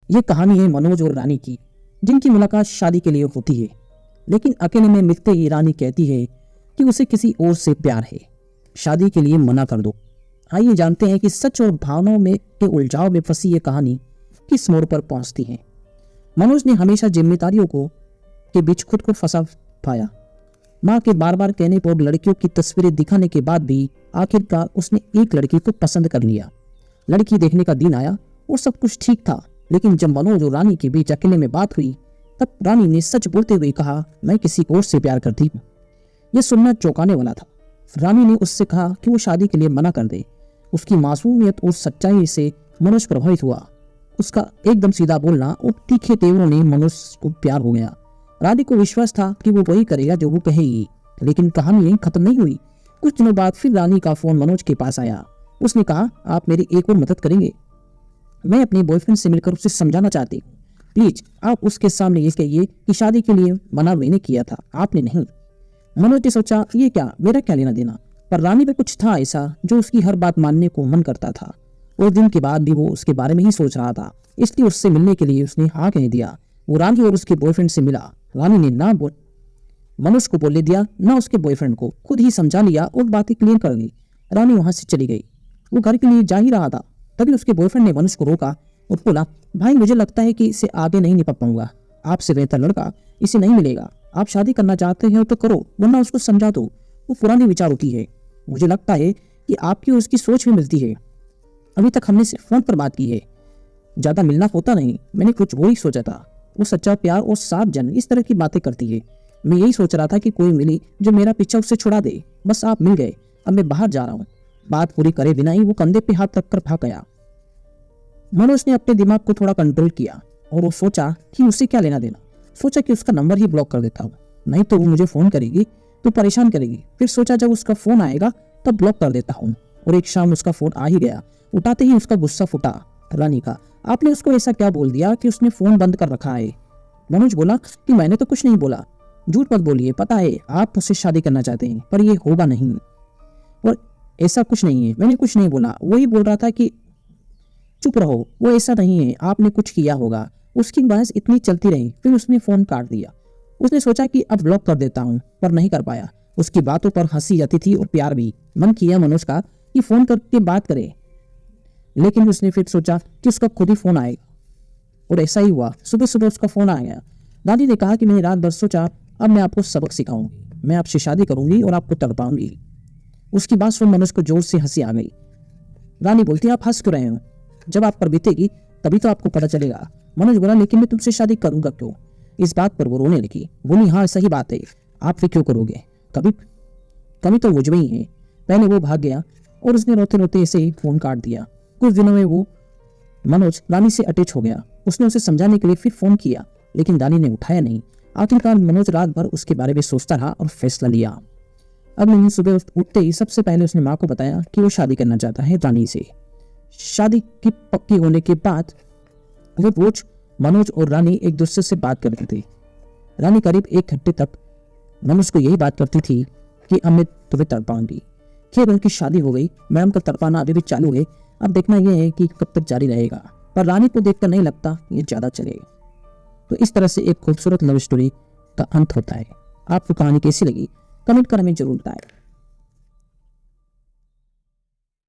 ये कहानी है मनोज और रानी की, जिनकी मुलाकात शादी के लिए होती है, लेकिन अकेले में मिलते ही रानी कहती है कि उसे किसी और से प्यार है, शादी के लिए मना कर दो। आइए जानते हैं कि सच और भावनाओं में के उलझाव में फंसी ये कहानी किस मोड़ पर पहुंचती है। मनोज ने हमेशा जिम्मेदारियों के बीच खुद को फंसा पाया। माँ के बार बार कहने पर लड़कियों की तस्वीरें दिखाने के बाद भी आखिरकार उसने एक लड़की को पसंद कर लिया। लड़की देखने का दिन आया और सब कुछ ठीक था, लेकिन जब मनोज और रानी के बीच अकेले में बात हुई तब रानी ने सच बोलते हुए कहा, मैं किसी और से प्यार करती हूँ। यह सुनना चौंकाने वाला था। रानी ने उससे कहा कि वो शादी के लिए मना कर दे। उसकी मासूमियत और सच्चाई से मनोज प्रभावित हुआ। उसका एकदम सीधा बोलना और तीखे तेवरों ने मनोज को प्यार हो गया। रानी को विश्वास था कि वो वही करेगा जो वो कहेगी, लेकिन कहानी यहीं खत्म नहीं हुई। कुछ दिनों बाद फिर रानी का फोन मनोज के पास आया। उसने कहा, आप मेरी एक और मदद करेंगे? मैं अपने बॉयफ्रेंड से मिलकर उसे समझाना चाहती हूँ। प्लीज आप उसके सामने ये कहिए कि शादी के लिए मना मैंने किया था, आपने नहीं। मनोज ने सोचा, ये क्या, मेरा क्या लेना देना, पर रानी में कुछ था ऐसा जो उसकी हर बात मानने को मन करता था। उस दिन के बाद भी वो उसके बारे में ही सोच रहा था, इसलिए उससे मिलने के लिए उसने हाँ कह दिया। वो रानी और उसके बॉयफ्रेंड से मिला। रानी ने ना मनोज को बोले दिया, ना उसके बॉयफ्रेंड को, खुद ही समझा लिया और बातें क्लियर कर दी। रानी वहां से चली गई। वो घर के लिए जा ही रहा था, तभी उसके बॉयफ्रेंड ने मनोज को रोका और बोला, भाई मुझे लगता है कि इसे आगे नहीं निपट पाऊंगा, आपसे बेहतर लड़का इसे नहीं मिलेगा। आप शादी करना चाहते हैं तो करो, वरना उसको समझा दो। वो पुरानी विचार होती है। मुझे लगता है कि आपकी उसकी सोच भी मिलती है। अभी तक हमने सिर्फ फोन पर बात की है, ज्यादा मिलना होता नहीं। मैंने कुछ वो ही सोचा था। वो सच्चा प्यार और साथ जन इस तरह की बातें करती है। मैं यही सोच रहा था कि कोई मिली जो मेरा पीछा उससे छुड़ा दे। बस आप मिल गए, अब मैं बाहर जा रहा हूँ। बात पूरी करे बिना ही वो कंधे पे हाथ रखकर भाग गया। मनोज ने अपने दिमाग को थोड़ा कंट्रोल किया और वो सोचा कि उसे क्या लेना देना। सोचा कि उसका नंबर ही ब्लॉक कर देता हूँ, नहीं तो वो मुझे फोन करेगी तो परेशान करेगी। फिर सोचा जब उसका फोन आएगा तब ब्लॉक कर देता हूँ। और एक शाम उसका फोन आ ही गया। उठाते ही उसका गुस्सा फूटा। रानी का, आपने उसको ऐसा क्या बोल दिया कि उसने फोन बंद कर रखा है? मनोज बोला कि मैंने तो कुछ नहीं बोला। झूठ मत बोलिए, पता है आप मुझसे शादी करना चाहते हैं, पर ये होगा नहीं। और ऐसा कुछ नहीं है, मैंने कुछ नहीं बोला। वही बोल रहा था कि चुप रहो, वो ऐसा नहीं है, आपने कुछ किया होगा। उसकी बहस इतनी चलती रही, फिर उसने फोन काट दिया। उसने सोचा कि अब ब्लॉक कर देता हूँ, पर नहीं कर पाया। उसकी बातों पर हंसी आती थी और प्यार भी। मन किया मनोज का कि फोन करके बात करे, लेकिन उसने फिर सोचा कि उसका खुद ही फोन आएगा। और ऐसा ही हुआ। सुबह सुबह उसका फोन आ गया। दादी ने कहा कि मैंने रात भर सोचा, अब मैं आपको सबक सिखाऊंगी, मैं आपसे शादी करूंगी और आपको तड़पाऊंगी। उसकी बात सुन मनोज को जोर से हंसी आ गई। रानी बोलती, आप हंस क्यों रहे हो? जब आप पर बीतेगी तभी तो आपको पता चलेगा। मनोज बोला, लेकिन मैं तुमसे शादी करूंगा क्यों? इस बात पर वो रोने लगी। बोली, हाँ सही बात है, आप फिर क्यों करोगे? कभी तो मुझ में ही है। पहले वो भाग गया और उसने रोते रोते ऐसे ही फोन काट दिया। कुछ दिनों में वो मनोज रानी से अटैच हो गया। उसने उसे समझाने के लिए फिर फोन किया, लेकिन रानी ने उठाया नहीं। आखिरकार मनोज रात भर उसके बारे में सोचता रहा और फैसला लिया। अगले दिन सुबह उठते ही सबसे पहले उसने माँ को बताया कि वो शादी करना चाहता है रानी से। शादी की पक्की होने के बाद वो रोज मनोज और रानी एक दूसरे से बात करते थे। रानी करीब 1 घंटे तक मनोज को यही बात करती थी कि अब मैं तुम्हें तड़पाऊंगी। खैर उनकी शादी हो गई। मैडम का तड़पाना अभी भी चालू है। अब देखना यह है कि कब तक जारी रहेगा, पर रानी को देखकर नहीं लगता ये ज्यादा चलेगा। तो इस तरह से एक खूबसूरत लव स्टोरी का अंत होता है। आपको कहानी कैसी लगी कमेंट कर हमें जरूर बताएं।